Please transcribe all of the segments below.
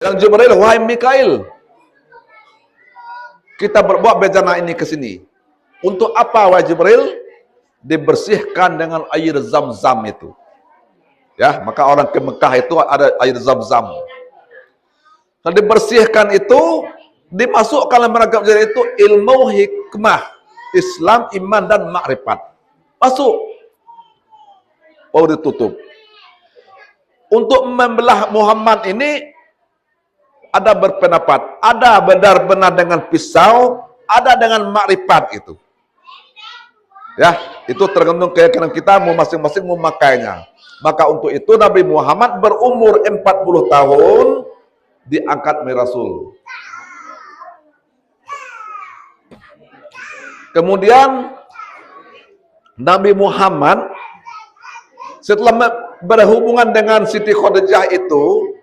Dan Jibril, wahai Mikail, kita berbuat bencana ini ke sini. Untuk apa, wahai Jibril? Dibersihkan dengan air Zam-Zam itu. Ya, maka orang ke Mekah itu ada air Zam-Zam. Dan dibersihkan itu, dimasukkan dalam rangka itu ilmu hikmah, Islam, iman dan makrifat. Masuk. Baru ditutup. Untuk membelah Muhammad ini ada berpendapat, ada benar-benar dengan pisau, ada dengan makrifat itu. Ya, itu tergantung keyakinan kita, mau masing-masing memakainya. Maka untuk itu Nabi Muhammad berumur 40 tahun diangkat menjadi Rasul. Kemudian Nabi Muhammad setelah berhubungan dengan Siti Khadijah itu,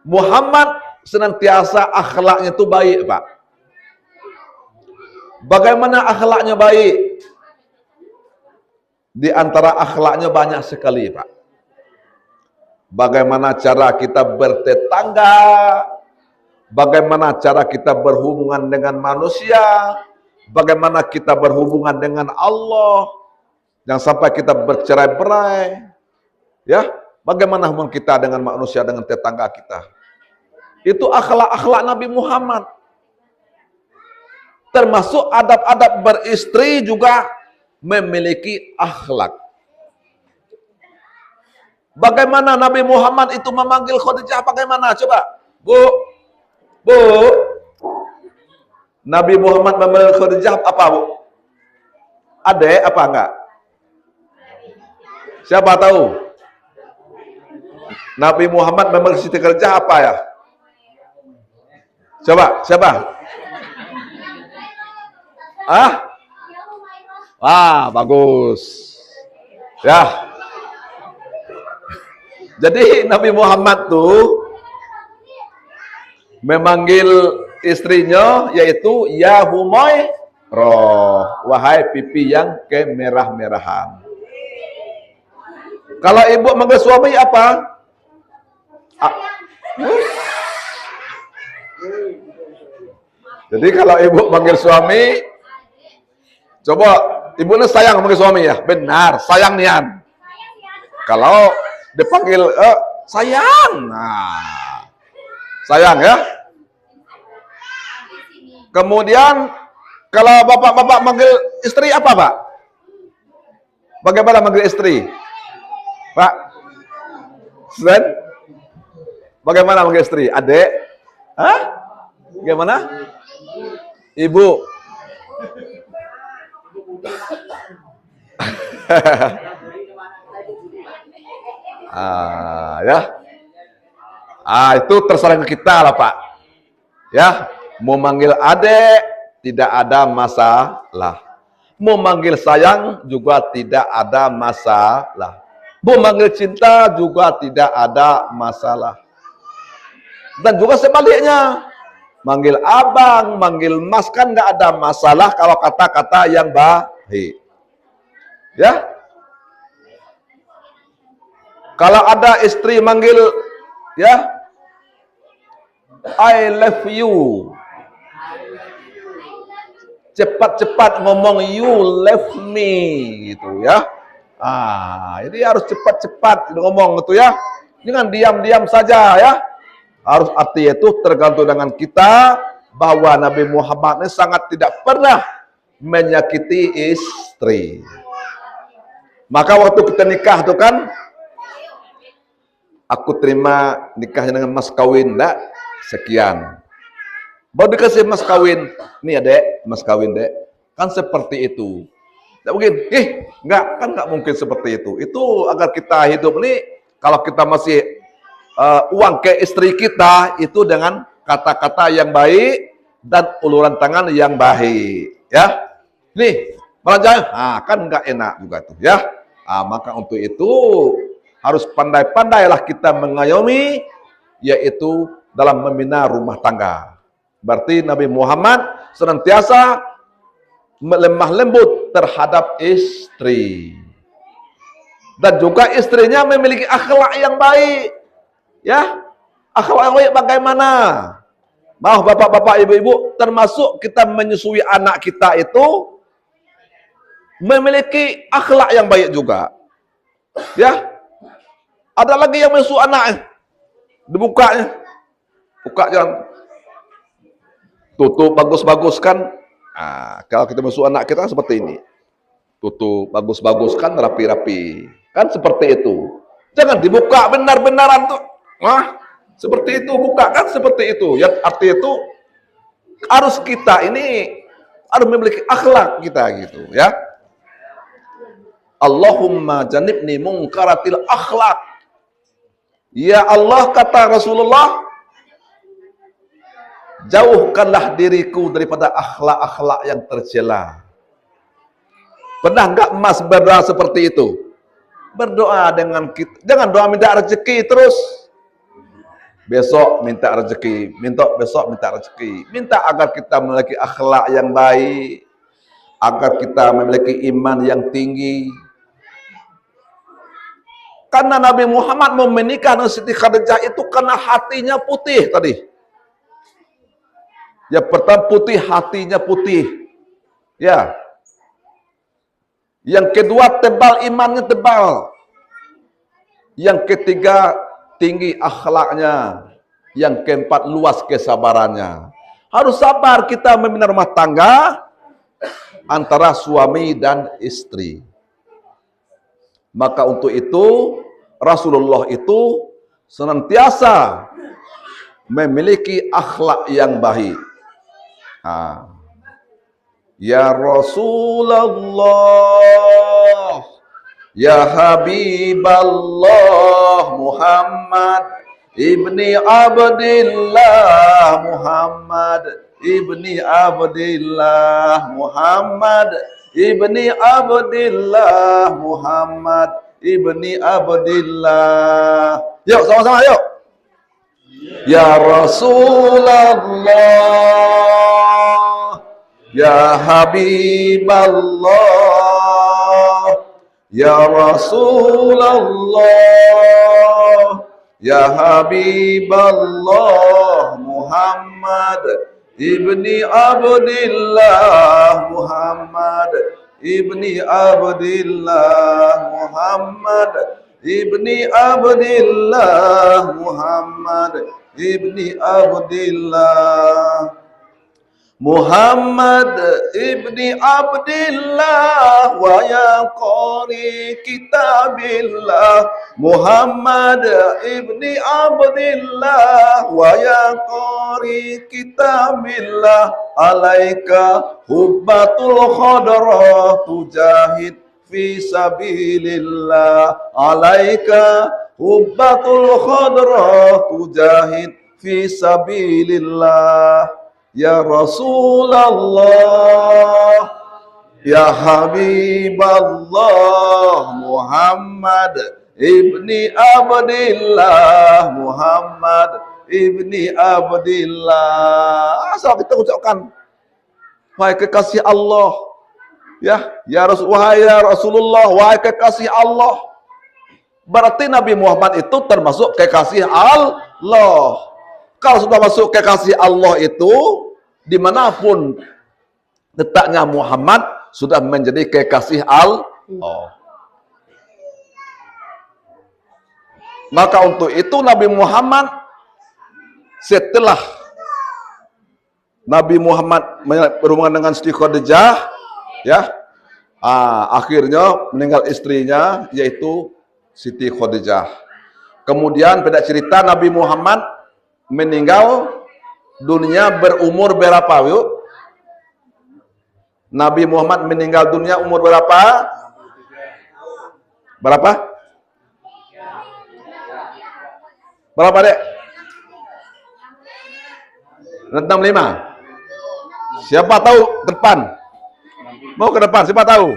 Muhammad senantiasa akhlaknya itu baik, Pak. Bagaimana akhlaknya baik? Di antara akhlaknya banyak sekali, Pak. Bagaimana cara kita bertetangga, bagaimana cara kita berhubungan dengan manusia, bagaimana kita berhubungan dengan Allah, jangan sampai kita bercerai-berai, ya. Bagaimana hubungan kita dengan manusia, dengan tetangga kita. Itu akhlak-akhlak Nabi Muhammad. Termasuk adab-adab beristri juga memiliki akhlak. Bagaimana Nabi Muhammad itu memanggil Khadijah? Bagaimana? Coba, Bu. Nabi Muhammad memanggil Khadijah apa, Bu? Adek apa enggak? Siapa tahu? Nabi Muhammad memanggil Siti Khadijah apa ya? Coba, siapa? Wah, bagus. Ya. Jadi Nabi Muhammad tuh memanggil istrinya yaitu ya Humairah, wahai pipi yang kemerah-merahan. Kalau ibu manggil suami apa? Jadi kalau ibu manggil suami, coba ibu sayang manggil suami ya, benar, sayang nian. Kalau dipanggil sayang, nah, sayang ya. Kemudian kalau bapak-bapak manggil istri apa, Pak? Bagaimana manggil istri, Pak? Sven? Bagaimana manggil istri? Adek? Bagaimana? Ibu? Ya. Itu terserah kita lah, Pak. Ya, mau manggil adek tidak ada masalah. Mau manggil sayang juga tidak ada masalah. Mau manggil cinta juga tidak ada masalah. Dan juga sebaliknya, manggil abang, manggil mas kan nggak ada masalah kalau kata-kata yang baik. Ya. Kalau ada istri manggil ya I love you. Cepat-cepat ngomong you love me gitu ya. Ini harus cepat-cepat ngomong itu ya. Jangan diam-diam saja ya. Harus artinya itu tergantung dengan kita bahwa Nabi Muhammad ini sangat tidak pernah menyakiti istri. Maka waktu kita nikah tuh kan, aku terima nikahnya dengan mas kawin, enggak? Sekian. Baru dikasih mas kawin. Nih adek, mas kawin dek. Kan seperti itu. Tidak mungkin. Enggak, kan enggak mungkin seperti itu. Itu agar kita hidup ini, kalau kita masih uang ke istri kita, itu dengan kata-kata yang baik dan uluran tangan yang baik. Ya. Nih, belanja. Kan enggak enak juga tuh. Ya. Maka untuk itu, harus pandai-pandailah kita mengayomi, yaitu dalam membina rumah tangga. Berarti Nabi Muhammad senantiasa lemah lembut terhadap istri. Dan juga istrinya memiliki akhlak yang baik. Ya, Akhlak yang baik bagaimana? Mau bapak-bapak, ibu-ibu, termasuk kita menyusui anak kita itu memiliki akhlak yang baik juga. Ya, ada lagi yang menyusui anaknya, dibukanya, buka jangan tutup bagus-bagus kan. Nah, kalau kita menyusui anak kita seperti ini, tutup bagus-bagus kan, rapi-rapi, kan seperti itu. Jangan dibuka benar-benaran tuh. Wah, seperti itu, buka kan seperti itu. Ya, arti itu harus kita ini harus memiliki akhlak kita gitu ya. Allahumma janibni mungkaratil akhlak. Ya Allah, kata Rasulullah, jauhkanlah diriku daripada akhlak-akhlak yang tercela. Pernah enggak Mas berdoa seperti itu? Berdoa dengan kita, jangan doa minta rezeki terus. Besok minta rezeki, besok minta rezeki. Minta agar kita memiliki akhlak yang baik, agar kita memiliki iman yang tinggi. Karena Nabi Muhammad mau menikah dengan Siti Khadijah itu karena hatinya putih tadi. Ya, pertama putih, hatinya putih. Ya. Yang kedua tebal, imannya tebal. Yang ketiga tinggi akhlaknya. Yang keempat luas kesabarannya. Harus sabar kita membina rumah tangga antara suami dan istri. Maka untuk itu Rasulullah itu senantiasa memiliki akhlak yang baik. Ya Rasulullah, ya Habiballah Muhammad ibni Abdillah, Muhammad ibni Abdillah, Muhammad ibni Abdillah, Muhammad ibni Abdillah. Yuk sama-sama yuk. Ya Rasulullah, ya Habiballah, ya Rasulullah, ya Habiballah, Muhammad ibni Abdillah, Muhammad ibni Abdillah, Muhammad ibni Abdillah, Muhammad ibni Abdillah, Muhammad ibni Abdillah wa ya qari kitabillah, Muhammad ibni Abdillah wa ya qari kitabillah, alaika hubbatul khadra tujahid fi sabilillah, alaika hubbatul khadra tujahid fi sabilillah. Ya Rasulullah, ya Habiballah, Muhammad ibni Abdillah, Muhammad ibni Abdillah. Asal kita ucapkan, wahai kekasih Allah, ya Rasulullah, wahai kekasih Allah. Berarti Nabi Muhammad itu termasuk kekasih Allah. Kalau sudah masuk kekasih Allah itu, dimanapun letaknya Muhammad sudah menjadi kekasih Allah. Maka untuk itu Nabi Muhammad setelah Nabi Muhammad berhubungan dengan Siti Khadijah, akhirnya meninggal istrinya yaitu Siti Khadijah. Kemudian pada cerita Nabi Muhammad meninggal dunia berumur berapa, yuk? Nabi Muhammad meninggal dunia umur berapa? Berapa? Berapa, Dek? 65. Siapa tahu depan? Mau ke depan, siapa tahu?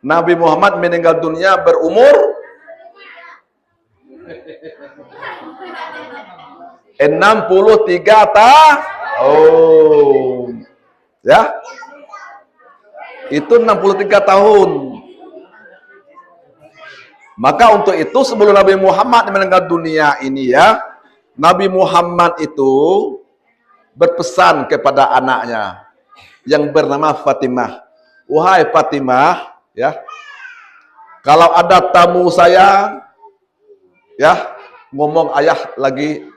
Nabi Muhammad meninggal dunia berumur 63 tahun. Ya. Itu 63 tahun. Maka untuk itu sebelum Nabi Muhammad meninggal dunia ini ya, Nabi Muhammad itu berpesan kepada anaknya yang bernama Fatimah. Wahai Fatimah, ya, kalau ada tamu saya, ya, ngomong ayah lagi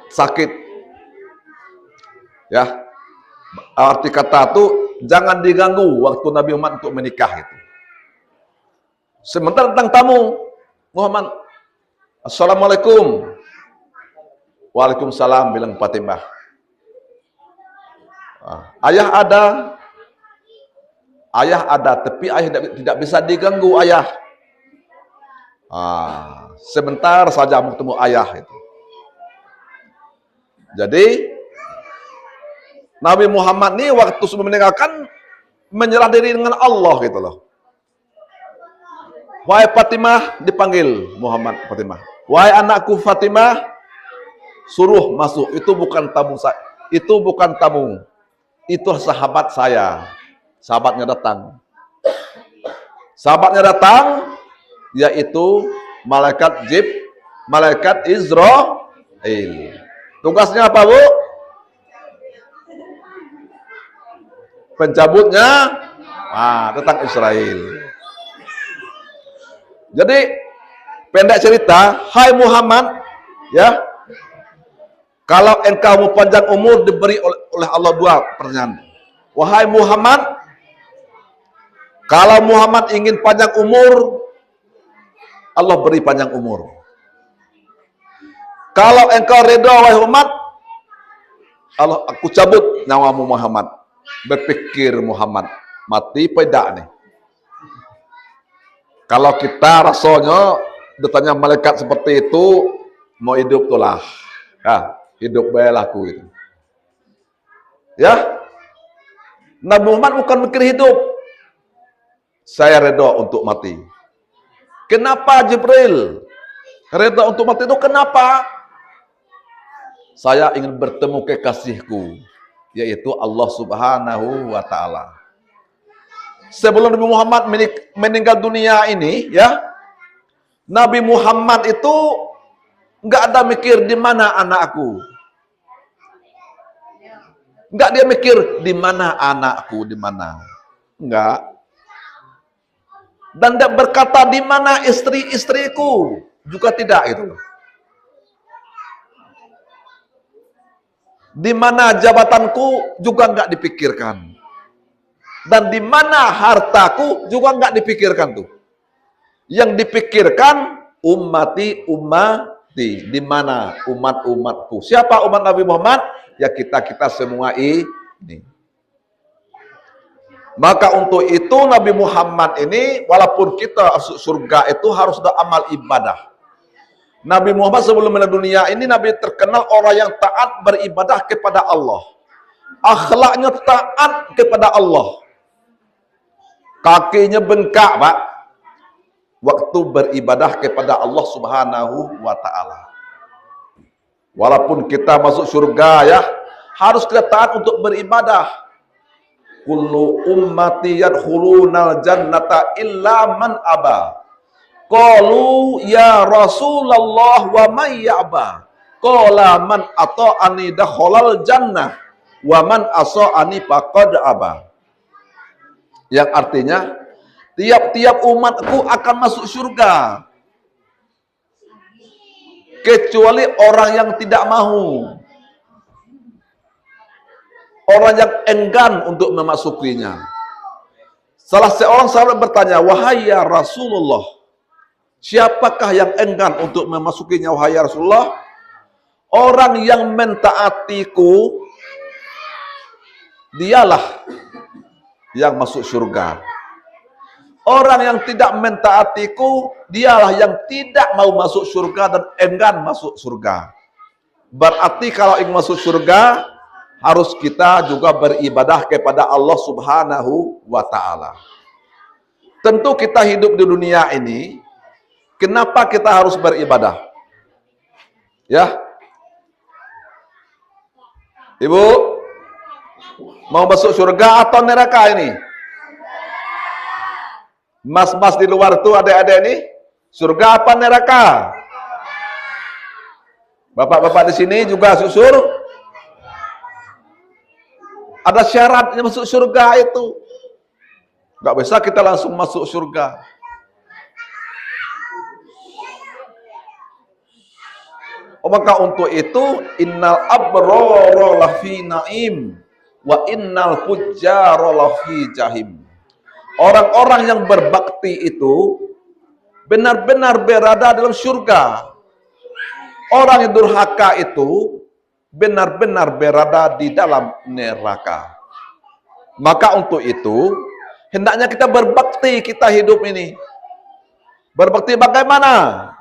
sakit, ya, arti kata itu jangan diganggu waktu Nabi Muhammad untuk menikah itu. Sementara tentang tamu, Muhammad, Assalamualaikum. Waalaikumsalam, bilang Fatimah. Ayah ada, tapi ayah tidak bisa diganggu ayah. Sebentar saja mau ketemu ayah itu. Jadi Nabi Muhammad ini waktu sebelum meninggalkan menyerah diri dengan Allah gitu loh. Wahai Fatimah, dipanggil Muhammad Fatimah. Wahai anakku Fatimah, suruh masuk. Itu bukan tamu saya. Itu bukan tamu. Itu sahabat saya. Sahabatnya datang. Sahabatnya datang, yaitu malaikat malaikat Israil. Tugasnya apa, Bu? Pencabutnya, datang Israel. Jadi pendek cerita, hai Muhammad, ya, kalau engkau mau panjang umur diberi oleh Allah dua pertanyaan. Wahai Muhammad, kalau Muhammad ingin panjang umur, Allah beri panjang umur. Kalau engkau reda wahai Muhammad, Allah, aku cabut nyawamu Muhammad. Berpikir Muhammad, mati pedak nih. Kalau kita rasanya ditanya malaikat seperti itu, mau hidup tuh lah. Ya, hidup bayalaku itu. Ya, Nabi Muhammad bukan mikir hidup. Saya reda untuk mati. Kenapa Jibril reda untuk mati itu? Kenapa? Saya ingin bertemu kekasihku, yaitu Allah Subhanahu wa Ta'ala. Sebelum Nabi Muhammad meninggal dunia ini, ya, Nabi Muhammad itu nggak ada mikir di mana anakku. Nggak dia mikir di mana anakku, di mana. Enggak. Dan dia berkata di mana istri-istriku, juga tidak itu. Di mana jabatanku juga nggak dipikirkan. Dan di mana hartaku juga nggak dipikirkan tuh. Yang dipikirkan ummati. Di mana umat-umatku. Siapa umat Nabi Muhammad? Ya kita semua ini. Maka untuk itu Nabi Muhammad ini, walaupun kita surga itu harus ada amal ibadah. Nabi Muhammad sebelum meninggal dunia ini, Nabi terkenal orang yang taat beribadah kepada Allah. Akhlaknya taat kepada Allah. Kakinya bengkak, Pak, waktu beribadah kepada Allah Subhanahu wa Ta'ala. Walaupun kita masuk surga, ya, harus kita taat untuk beribadah. Kullu ummati yadkhulunal jannata illa man aba. Qalu ya Rasulullah wa may ya'ba. Qala man ata'ani dakhalal jannah wa man asa'ani faqad aba. Yang artinya tiap-tiap umatku akan masuk surga kecuali orang yang tidak mau, orang yang enggan untuk memasukinya. Salah seorang sahabat bertanya, wahai ya Rasulullah, siapakah yang enggan untuk memasukinya, wahai ya Rasulullah? Orang yang mentaatiku, dialah yang masuk surga. Orang yang tidak mentaatiku, dialah yang tidak mau masuk surga dan enggan masuk surga. Berarti kalau ingin masuk surga, harus kita juga beribadah kepada Allah Subhanahu wa Ta'ala. Tentu kita hidup di dunia ini, kenapa kita harus beribadah? Ya, Ibu, mau masuk surga atau neraka ini? Mas-mas di luar tuh adik-adik ini, surga apa neraka? Bapak-bapak di sini juga ada syaratnya masuk surga itu. Gak bisa kita langsung masuk surga. Maka untuk itu innal abrara lafi naim wa innal fujjara lafi jahim. Orang-orang yang berbakti itu benar-benar berada dalam surga. Orang yang durhaka itu benar-benar berada di dalam neraka. Maka untuk itu hendaknya kita berbakti, kita hidup ini. Berbakti bagaimana?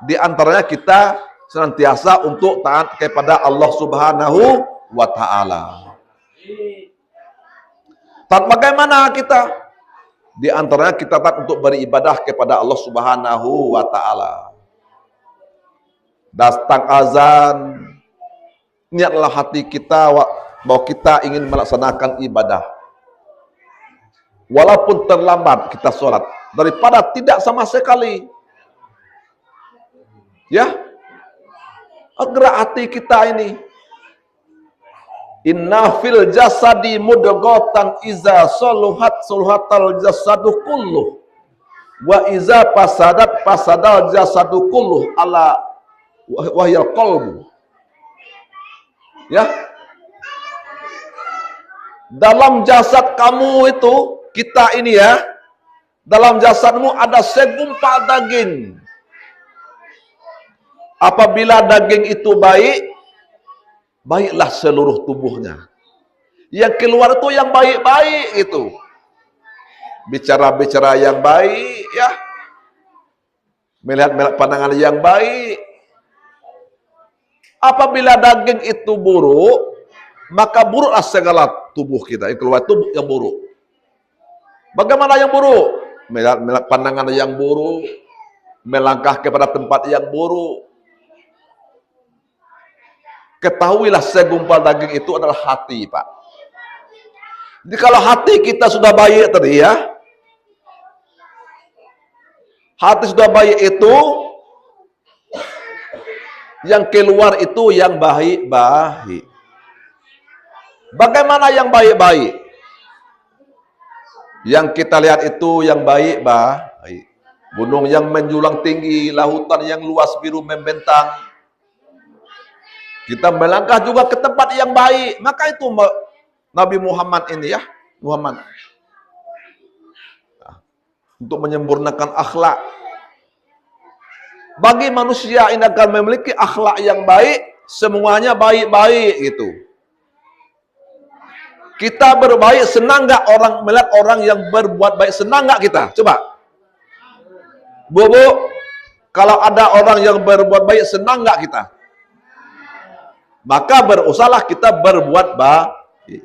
Di antaranya kita senantiasa untuk taat kepada Allah Subhanahu wa Ta'ala. Taat bagaimana kita? Di antaranya kita taat untuk beribadah kepada Allah Subhanahu wa Ta'ala. Datang azan, niatlah hati kita bahwa kita ingin melaksanakan ibadah. Walaupun terlambat kita sholat, daripada tidak sama sekali. Ya, gerak hati kita ini. Inna fil jasadi mudghatan iza soluhat soluhatal jasadu kulluh wa iza pasadat pasadal jasadu kulluh ala wahyal qalbu. Ya, dalam jasad kamu itu, kita ini ya, dalam jasadmu ada segumpal daging. Apabila daging itu baik, baiklah seluruh tubuhnya. Yang keluar itu yang baik-baik itu. Bicara-bicara yang baik, ya. Melihat pandangan yang baik. Apabila daging itu buruk, maka buruklah segala tubuh kita. Yang keluar itu yang buruk. Bagaimana yang buruk? Melihat pandangan yang buruk, melangkah kepada tempat yang buruk. Ketahuilah segumpal daging itu adalah hati, Pak. Jadi kalau hati kita sudah baik tadi ya, hati sudah baik itu, yang keluar itu yang baik-baik. Bagaimana yang baik-baik? Yang kita lihat itu yang baik-baik. Gunung yang menjulang tinggi, lautan yang luas biru membentang. Kita melangkah juga ke tempat yang baik. Maka itu Nabi Muhammad ini ya, Muhammad. Untuk menyempurnakan akhlak. Bagi manusia ini akan memiliki akhlak yang baik, semuanya baik-baik gitu. Kita berbaik, senang nggak orang melihat orang yang berbuat baik? Senang nggak kita? Coba. Bu, kalau ada orang yang berbuat baik, senang nggak kita? Maka berusahalah kita berbuat baik.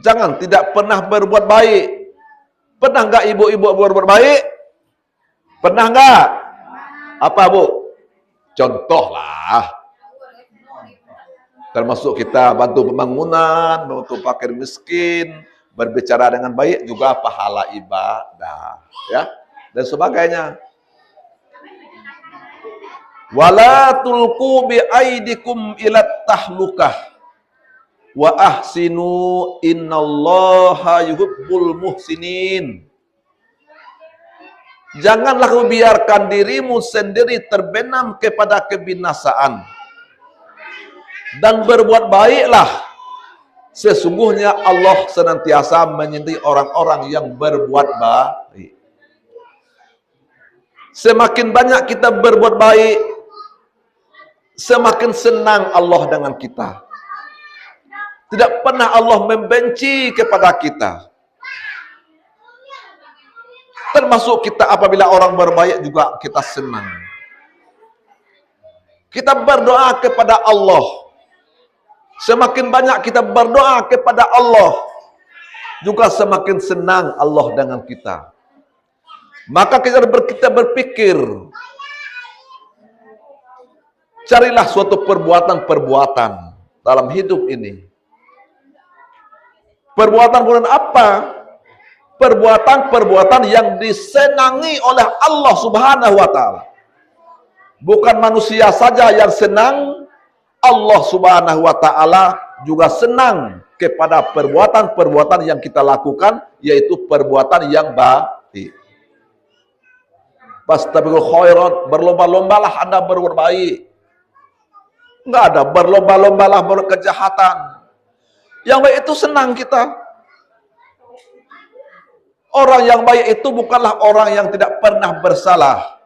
Jangan tidak pernah berbuat baik. Pernah nggak ibu-ibu berbuat baik? Pernah nggak? Apa Bu? Contohlah. Termasuk kita bantu pembangunan, bantu fakir miskin, berbicara dengan baik juga pahala ibadah, ya, dan sebagainya. Wala tulqu bi aidikum ila tahlukah wa ahsinu innallaha yuhibbul muhsinin. Janganlah kau biarkan dirimu sendiri terbenam kepada kebinasaan, dan berbuat baiklah. Sesungguhnya Allah senantiasa menyintai orang-orang yang berbuat baik. Semakin banyak kita berbuat baik, semakin senang Allah dengan kita. Tidak pernah Allah membenci kepada kita. Termasuk kita apabila orang berbaik juga kita senang. Kita berdoa kepada Allah. Semakin banyak kita berdoa kepada Allah, juga semakin senang Allah dengan kita. Maka kita berpikir, carilah suatu perbuatan-perbuatan dalam hidup ini. Perbuatan apa? perbuatan-perbuatan yang disenangi oleh Allah Subhanahu wa taala. Bukan manusia saja yang senang, Allah Subhanahu wa taala juga senang kepada perbuatan-perbuatan yang kita lakukan, yaitu perbuatan yang baik. Fastabiqul khairat, berlomba-lombalah Anda berbuat baik. Enggak ada berlomba-lombalah berkejahatan. Yang baik itu senang kita. Orang yang baik itu bukanlah orang yang tidak pernah bersalah,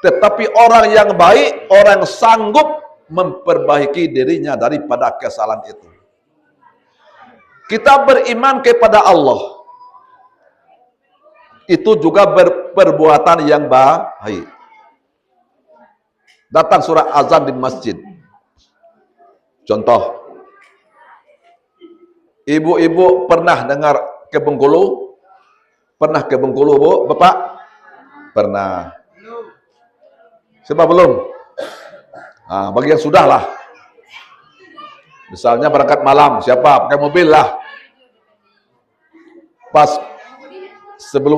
tetapi orang yang baik, orang yang sanggup memperbaiki dirinya daripada kesalahan itu. Kita beriman kepada Allah, itu juga berperbuatan yang baik. Datang surat azan di masjid. Contoh, ibu-ibu pernah dengar ke Bengkulu? Pernah ke Bengkulu, Bu? Bapak? Pernah. Siapa belum? Nah, bagi yang sudah lah. Misalnya berangkat malam, siapa? Pakai mobil lah. Pas sebelum